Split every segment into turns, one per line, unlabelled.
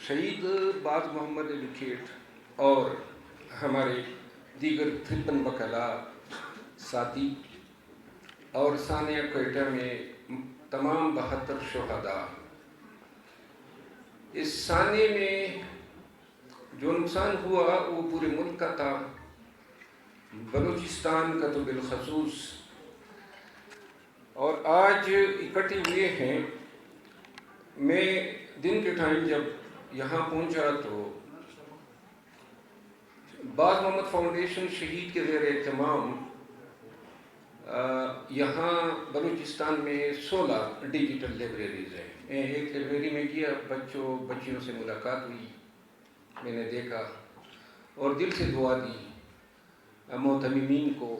شہید باز محمد علی کھیٹ اور ہمارے دیگر 53 وکلاء ساتھی اور ثانیہ کوئٹہ میں تمام 72 شہداء، اس ثانیے میں جو نقصان ہوا وہ پورے ملک کا تھا، بلوچستان کا تو بالخصوص، اور آج اکٹھے ہوئے ہیں۔ میں دن کے ٹائم جب یہاں پہنچا تو باز محمد فاؤنڈیشن شہید کے زیر اہتمام یہاں بلوچستان میں 16 ڈیجیٹل لائبریریز ہیں۔ میں ایک لائبریری میں گیا، بچیوں سے ملاقات ہوئی، میں نے دیکھا اور دل سے دعا دی معتمین کو،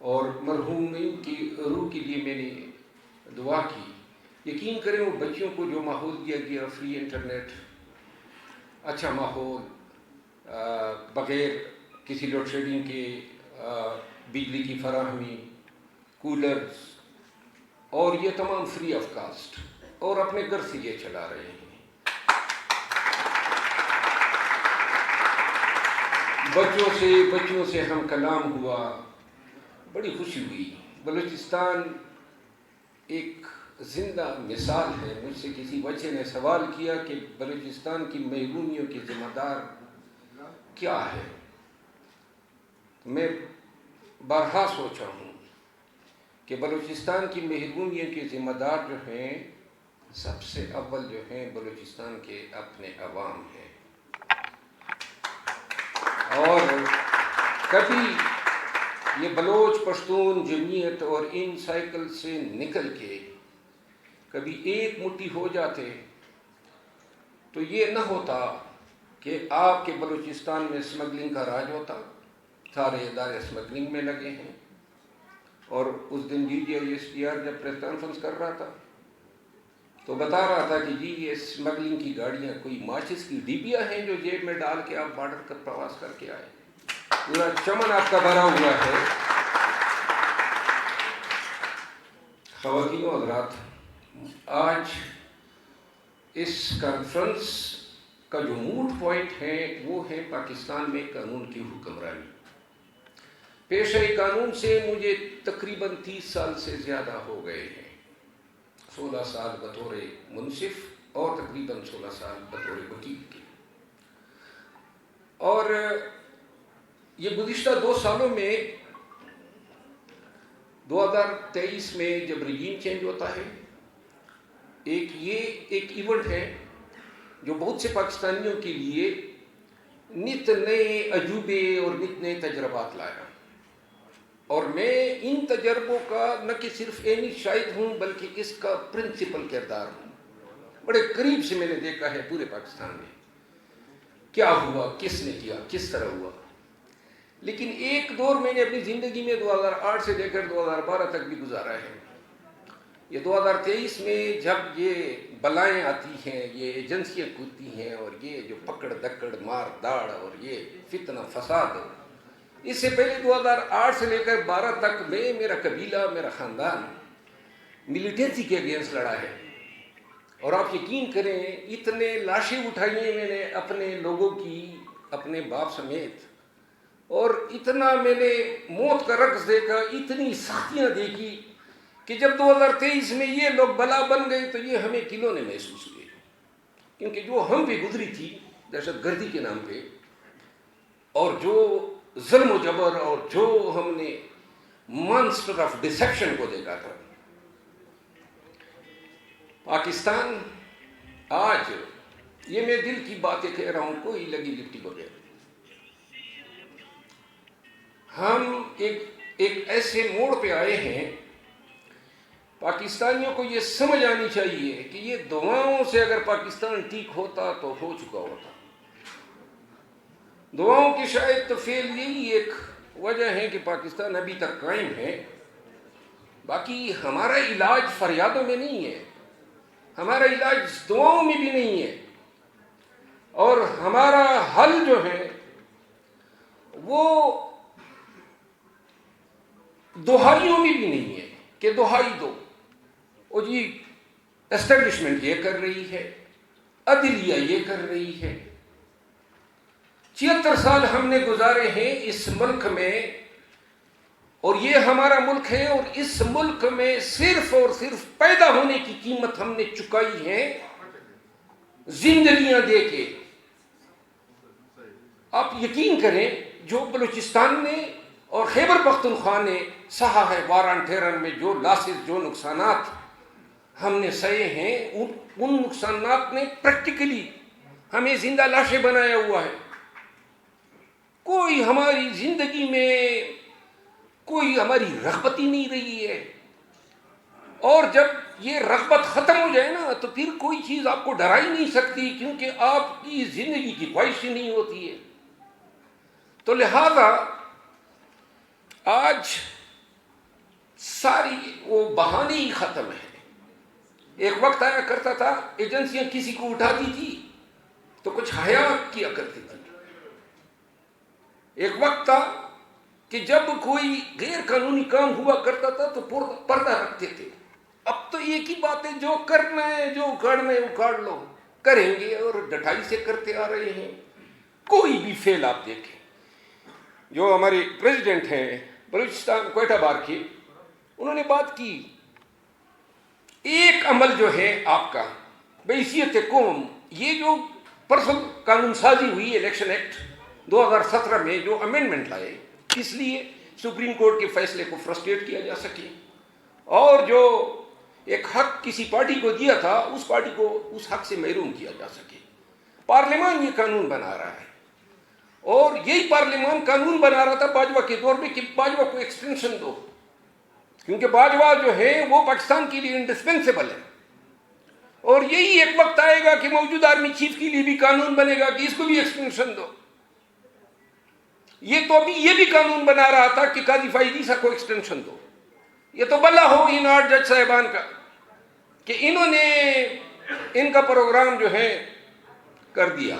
اور مرحومین کی روح کے لیے میں نے دعا کی۔ یقین کریں وہ بچیوں کو جو ماحول دیا گیا، فری انٹرنیٹ، اچھا ماحول، بغیر کسی لوڈ شیڈنگ کے بجلی کی فراہمی، کولرز، اور یہ تمام فری آف کاسٹ، اور اپنے گھر سے یہ چلا رہے ہیں۔ بچوں سے ہم کلام ہوا، بڑی خوشی ہوئی۔ بلوچستان ایک زندہ مثال ہے۔ مجھ سے کسی بچے نے سوال کیا کہ بلوچستان کی محرومیوں کے ذمہ دار کیا ہے؟ میں بارہا سوچا ہوں کہ بلوچستان کی محرومیوں کے ذمہ دار جو ہیں، سب سے اول جو ہیں بلوچستان کے اپنے عوام ہیں۔ اور کبھی یہ بلوچ پشتون جمعیت اور ان سائیکل سے نکل کے کبھی ایک مٹھی ہو جاتے تو یہ نہ ہوتا کہ آپ کے بلوچستان میں اسمگلنگ کا راج ہوتا، سارے ادارے اسمگلنگ میں لگے ہیں۔ اور اس دن DGISPR جب پریس کانفرنس کر رہا تھا تو بتا رہا تھا کہ جی یہ اسمگلنگ کی گاڑیاں کوئی ماچس کی ڈبیاں ہیں جو جیب میں ڈال کے آپ بارڈر کا پرواز کر کے آئے، پورا چمن آپ کا بھرا ہوا ہے۔ خواتین و حضرات، آج اس کانفرنس کا جو موڈ پوائنٹ ہے وہ ہے پاکستان میں قانون کی حکمرانی۔ پیشہ قانون سے مجھے تقریباً 30 سال سے زیادہ ہو گئے ہیں، 16 سال بطور منصف اور تقریباً 16 سال بطور وکیل کے۔ اور یہ گزشتہ 2 سالوں میں 2023 میں جب رجیم چینج ہوتا ہے، ایک ایونٹ ہے جو بہت سے پاکستانیوں کے لیے نت نئے عجوبے اور نت نئے تجربات لایا، اور میں ان تجربوں کا نہ کہ صرف عینی شاہد ہوں بلکہ اس کا پرنسپل کردار ہوں۔ بڑے قریب سے میں نے دیکھا ہے پورے پاکستان میں کیا ہوا، کس نے کیا، کس طرح ہوا۔ لیکن ایک دور میں نے اپنی زندگی میں 2008 سے لے کر 2012 تک بھی گزارا ہے۔ یہ 2023 میں جب یہ بلائیں آتی ہیں، یہ ایجنسیاں کودتی ہیں، اور یہ جو پکڑ دکڑ مار داڑ اور یہ فتنہ فساد، اس سے پہلے 2008 سے لے کر 12 تک میں، میرا قبیلہ، میرا خاندان ملیٹنسی کے اگینسٹ لڑا ہے۔ اور آپ یقین کریں اتنے لاشیں اٹھائی ہیں میں نے اپنے لوگوں کی، اپنے باپ سمیت، اور اتنا میں نے موت کا رقص دیکھا، اتنی سختیاں دیکھی کہ جب 2023 میں یہ لوگ بلا بن گئے تو یہ ہمیں کھلونے محسوس ہوئے، کیونکہ جو ہم پہ گزری تھی دہشت گردی کے نام پہ، اور جو ظلم و جبر، اور جو ہم نے مانسٹر آف ڈسیپشن کو دیکھا تھا، پاکستان آج، یہ میں دل کی باتیں کہہ رہا ہوں، کوئی لگی لپٹی بغیر، ہم ایک ایسے موڑ پہ آئے ہیں۔ پاکستانیوں کو یہ سمجھ آنی چاہیے کہ یہ دعاؤں سے اگر پاکستان ٹھیک ہوتا تو ہو چکا ہوتا۔ دعاؤں کی شاید تو فیل یہی ایک وجہ ہے کہ پاکستان ابھی تک قائم ہے، باقی ہمارا علاج فریادوں میں نہیں ہے، ہمارا علاج دعاؤں میں بھی نہیں ہے، اور ہمارا حل جو ہے وہ دہائیوں میں بھی نہیں ہے کہ دہائی دو، اور جی اسٹیبلشمنٹ یہ کر رہی ہے، عدلیہ یہ کر رہی ہے. 76 سال ہم نے گزارے ہیں اس ملک میں، اور یہ ہمارا ملک ہے، اور اس ملک میں صرف اور صرف پیدا ہونے کی قیمت ہم نے چکائی ہے زندگیاں دے کے. آپ یقین کریں جو بلوچستان نے اور خیبر پختونخوا نے سہا ہے واران ٹھیرن میں، جو لاسز، جو نقصانات ہم نے سہے ہیں، ان نقصانات نے پریکٹیکلی ہمیں زندہ لاشیں بنایا ہوا ہے. کوئی ہماری زندگی میں کوئی ہماری رغبت ہی نہیں رہی ہے. اور جب یہ رغبت ختم ہو جائے نا تو پھر کوئی چیز آپ کو ڈرا ہی نہیں سکتی، کیونکہ آپ کی زندگی کی خواہش ہی نہیں ہوتی ہے. تو لہذا آج ساری وہ بہانے ہی ختم ہے. ایک وقت آیا کرتا تھا ایجنسیاں کسی کو اٹھاتی تھی تو کچھ حیا کیا کرتی تھی. ایک وقت تھا کہ جب کوئی غیر قانونی کام ہوا کرتا تھا تو پردہ رکھتے تھے. اب تو ایک ہی بات ہے، جو کرنا ہے، جو اکھاڑنا ہے اکھاڑ لو، کریں گے، اور ڈٹائی سے کرتے آ رہے ہیں. کوئی بھی فیل آپ دیکھیں. جو ہمارے پریزیڈنٹ ہیں بلوچستان کوئٹہ بار کے، انہوں نے بات کی، ایک عمل جو ہے آپ کا بحیثیت قوم، یہ جو پرسنل قانون سازی ہوئی الیکشن ایکٹ 2017 میں جو امینڈمنٹ لائے، اس لیے سپریم کورٹ کے فیصلے کو فرسٹریٹ کیا جا سکے، اور جو ایک حق کسی پارٹی کو دیا تھا اس پارٹی کو اس حق سے محروم کیا جا سکے. پارلیمان یہ قانون بنا رہا ہے، اور یہی پارلیمان قانون بنا رہا تھا باجوہ کے دور میں کہ باجوہ کو ایکسٹینشن دو، کیونکہ باجوہ جو ہے وہ پاکستان کے لیے انڈسپینسیبل ہے. اور یہی ایک وقت آئے گا کہ موجودہ آرمی چیف کے لیے بھی قانون بنے گا کہ اس کو بھی ایکسٹینشن دو. یہ تو ابھی یہ بھی قانون بنا رہا تھا کہ قاضی فائز عیسیٰ کو ایکسٹینشن دو. یہ تو بلا ہو ان 8 جج صاحبان کا کہ انہوں نے ان کا پروگرام جو ہے کر دیا.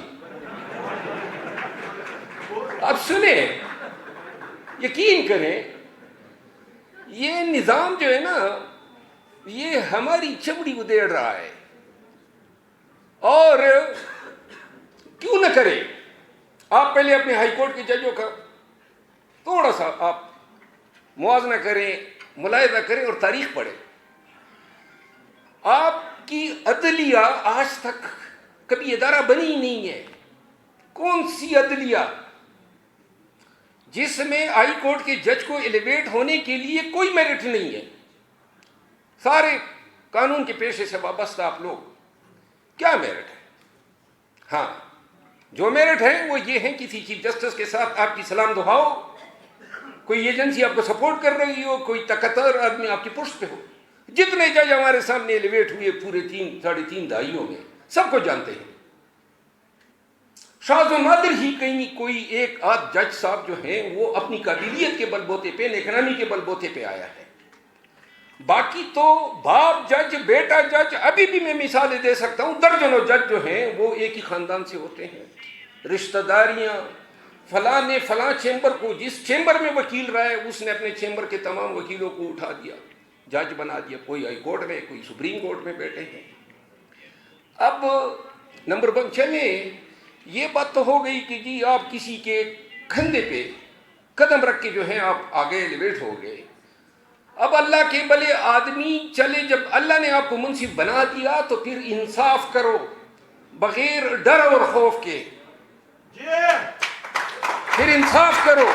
اب سنیں، یقین کریں، یہ نظام جو ہے نا یہ ہماری چمڑی ادھیڑ رہا ہے. اور کیوں نہ کرے؟ آپ پہلے اپنے ہائی کورٹ کے ججوں کا تھوڑا سا آپ موازنہ کریں، ملاحظہ کریں اور تاریخ پڑھیں. آپ کی عدلیہ آج تک کبھی ادارہ بنی ہی نہیں ہے. کون سی عدلیہ جس میں ہائی کورٹ کے جج کو ایلیویٹ ہونے کے لیے کوئی میرٹ نہیں ہے؟ سارے قانون کے پیشے سے وابستہ آپ لوگ، کیا میرٹ ہے؟ ہاں، جو میرٹ ہے وہ یہ ہے کسی چیف جسٹس کے ساتھ آپ کی سلام دعاؤ، کوئی ایجنسی آپ کو سپورٹ کر رہی ہو، کوئی طاقتور آدمی آپ کی پشت پہ ہو. جتنے جج ہمارے سامنے ایلیویٹ ہوئے پورے 3-3.5 دہائیوں میں، سب کو جانتے ہیں. شاذ و نادر ہی کہیں کوئی ایک آدھ جج صاحب جو ہیں وہ اپنی قابلیت کے بل بوتے پہ، نیکنامی کے بل بوتے پہ آیا ہے. باقی تو باپ جج، بیٹا جج، ابھی بھی میں مثالیں دے سکتا ہوں، درجنوں جج جو ہیں وہ ایک ہی خاندان سے ہوتے ہیں. رشتہ داریاں، فلاں نے فلاں چیمبر کو، جس چیمبر میں وکیل رہا ہے اس نے اپنے چیمبر کے تمام وکیلوں کو اٹھا دیا، جج بنا دیا. کوئی ہائی کورٹ میں، کوئی سپریم کورٹ میں بیٹھے ہیں. اب نمبر 1 چلیں، یہ بات تو ہو گئی کہ جی آپ کسی کے کندھے پہ قدم رکھ کے جو ہے آپ آگے ایلیویٹ ہو گئے. اب اللہ کے بلے آدمی چلے، جب اللہ نے آپ کو منصف بنا دیا تو پھر انصاف کرو بغیر ڈر اور خوف کے. پھر انصاف کرو.